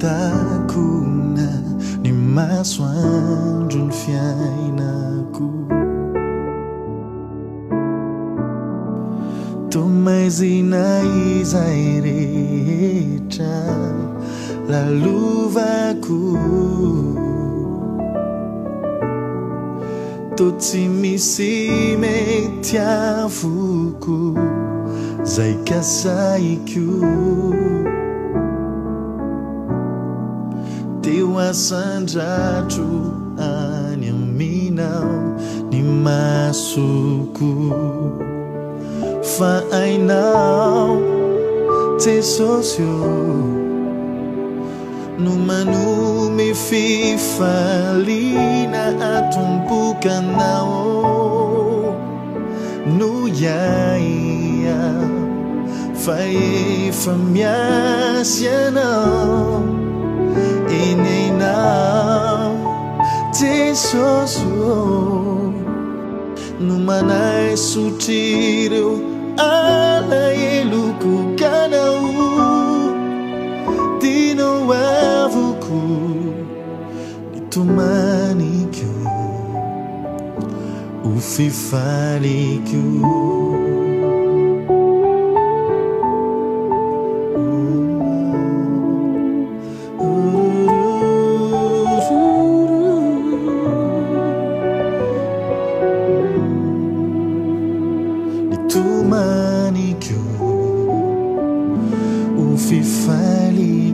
fahitako na ny masoandro ny fiainako tomaizina izay rehetra lalovako to tsy misy mety avoko zay kasaiko teo asandratro any aminao ny masoko fa ainao Jesosio no manome fifaliana atombokanao no iaia fa efa miasy anao eny ainao Jesosio no manaisotr'ireo alaheloko kanao tinao avoko nitomanikyo ho fifaliko nitomaniky ho fifaliko